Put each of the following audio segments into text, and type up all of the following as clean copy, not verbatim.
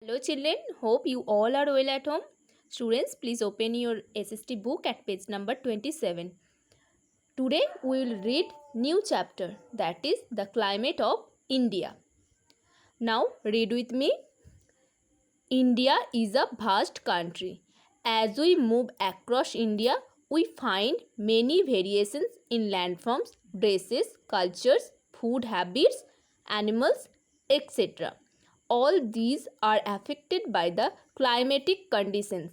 Hello children, hope you all are well at home. Students, please open your SST book at page number 27. Today we will read new chapter, that is the climate of India. Now read with me. India is a vast country. As we move across India, we find many variations in landforms, dresses, cultures, food habits, animals, etc. All these are affected by the climatic conditions.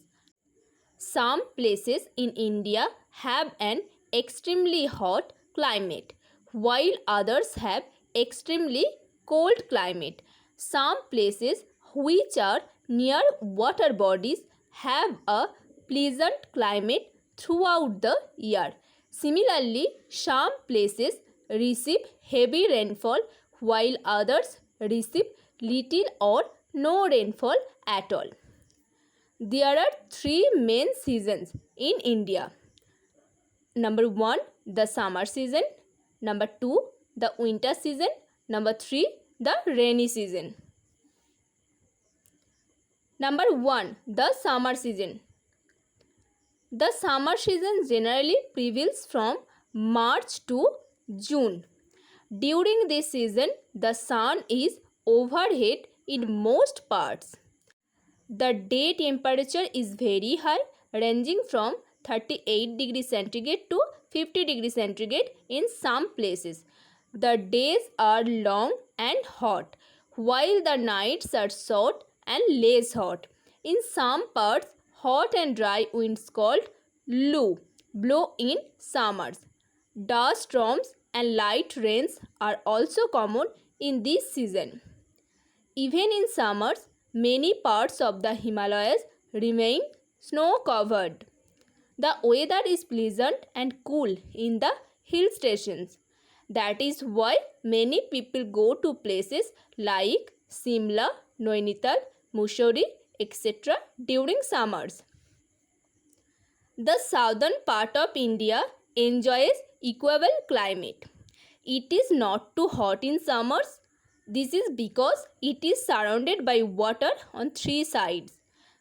Some places in India have an extremely hot climate, while others have extremely cold climate. Some places which are near water bodies have a pleasant climate throughout the year. Similarly, some places receive heavy rainfall while others receive little or no rainfall at all. There are three main seasons in India. Number 1, the summer season. Number 2, the winter season. Number 3, the rainy season. Number 1, the summer season. The summer season generally prevails from March to June. During this season, the sun is overhead in most parts. The day temperature is very high, ranging from 38 degrees centigrade to 50 degrees centigrade in some places. The days are long and hot, while the nights are short and less hot. In some parts, hot and dry winds called Lu blow in summers. Dust storms and light rains are also common in this season. Even in summers, many parts of the Himalayas remain snow-covered. The weather is pleasant and cool in the hill stations. That is why many people go to places like Simla, Nainital, Mussoorie, etc. during summers. The southern part of India enjoys equable climate. It is not too hot in summers. This is because it is surrounded by water on three sides.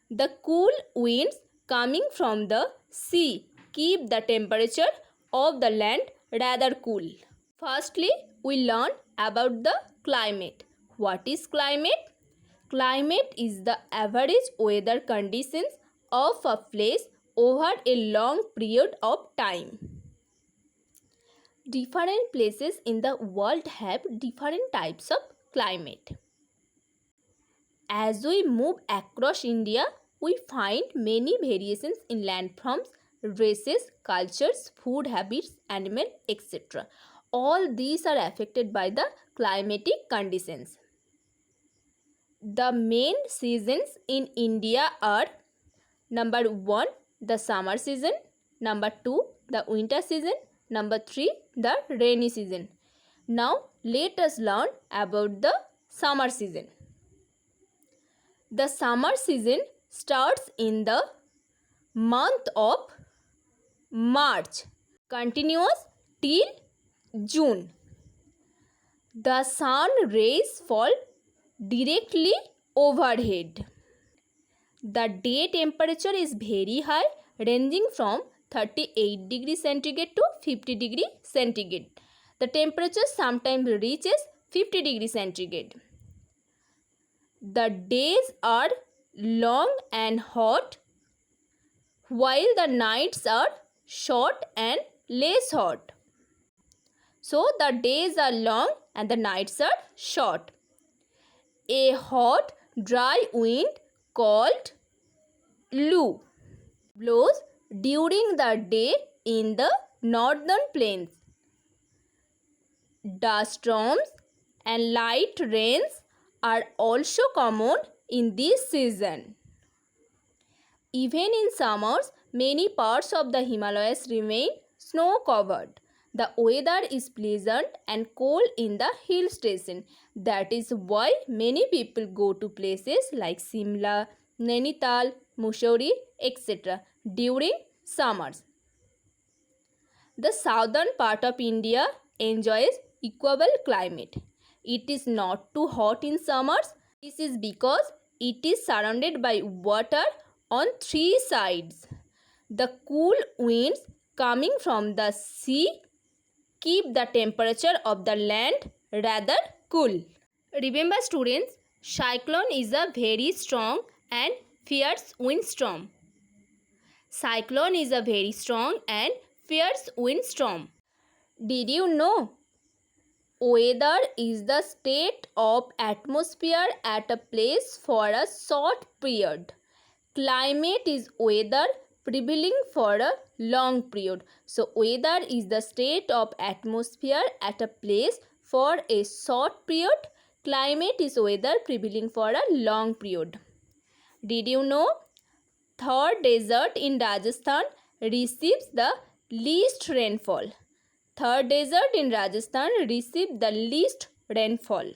The cool winds coming from the sea keep the temperature of the land rather cool. Firstly, we learn about the climate. What is climate? Climate is the average weather conditions of a place over a long period of time. Different places in the world have different types of climate. As we move across India, we find many variations in landforms, races, cultures, food habits, animal, etc. All these are affected by the climatic conditions. The main seasons in India are: number 1, the summer season. Number 2, the winter season. Number 3, the rainy season. Now let us learn about the summer season. The summer season starts in the month of March, continues till June. The sun rays fall directly overhead. The day temperature is very high, ranging from 38 degrees centigrade to 50 degrees centigrade. The temperature sometimes reaches 50 degrees centigrade. The days are long and hot, while the nights are short and less hot. So the days are long and the nights are short. A hot, dry wind called Lu blows during the day in the northern plains. Dust storms and light rains are also common in this season. Even in summers, many parts of the Himalayas remain snow-covered. The weather is pleasant and cold in the hill station. That is why many people go to places like Simla, Nainital, Mussoorie, etc. during summers. The southern part of India enjoys equable climate. It is not too hot in summers. This is because it is surrounded by water on three sides. The cool winds coming from the sea keep the temperature of the land rather cool. Remember students, cyclone is a very strong and fierce windstorm. Cyclone is a very strong and fierce windstorm. Did you know? Weather is the state of atmosphere at a place for a short period. Climate is weather prevailing for a long period. So, weather is the state of atmosphere at a place for a short period. Climate is weather prevailing for a long period. Did you know? Thar Desert in Rajasthan receives the least rainfall. Thar Desert in Rajasthan receives the least rainfall.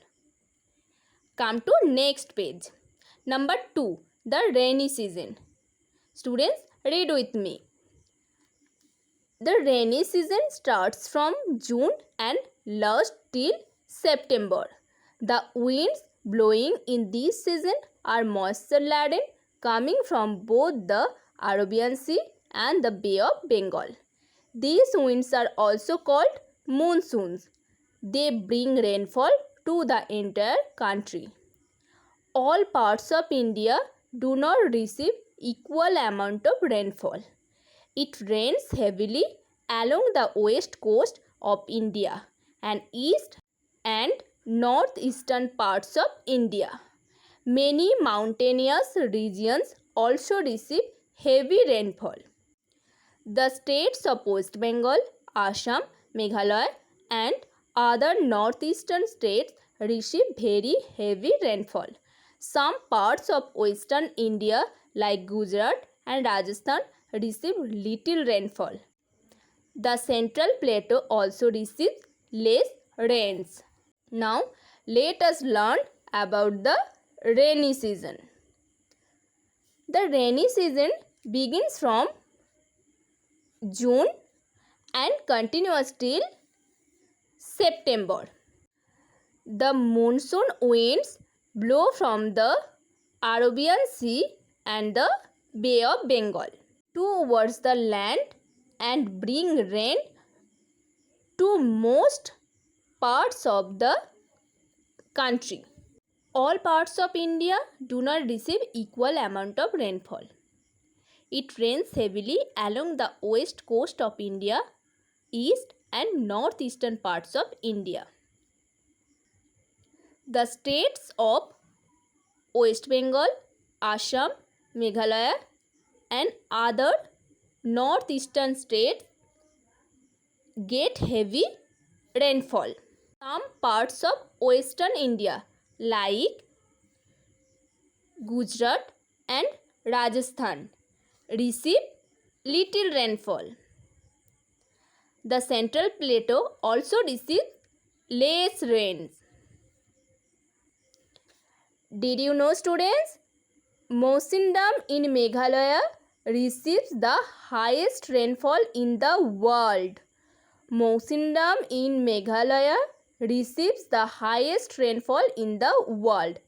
Come to next page. Number 2. The rainy season. Students, read with me. The rainy season starts from June and lasts till September. The winds blowing in this season are moisture laden, coming from both the Arabian Sea and the Bay of Bengal. These winds are also called monsoons. They bring rainfall to the entire country. All parts of India do not receive equal amount of rainfall. It rains heavily along the west coast of India and east and northeastern parts of India. Many mountainous regions also receive heavy rainfall. The states of West Bengal, Assam, Meghalaya and other northeastern states receive very heavy rainfall. Some parts of western India like Gujarat and Rajasthan receive little rainfall. The central plateau also receives less rains. Now let us learn about the rainy season. The rainy season begins from June and continues till September. The monsoon winds blow from the Arabian Sea and the Bay of Bengal towards the land and bring rain to most parts of the country. All parts of India do not receive equal amount of rainfall. It rains heavily along the west coast of India, east and northeastern parts of India. The states of West Bengal, Assam, Meghalaya and other northeastern states get heavy rainfall. Some parts of western India like Gujarat and Rajasthan receive little rainfall. The central plateau also receives less rains. Did you know students? Mawsynram in Meghalaya receives the highest rainfall in the world. Mawsynram in Meghalaya receives the highest rainfall in the world.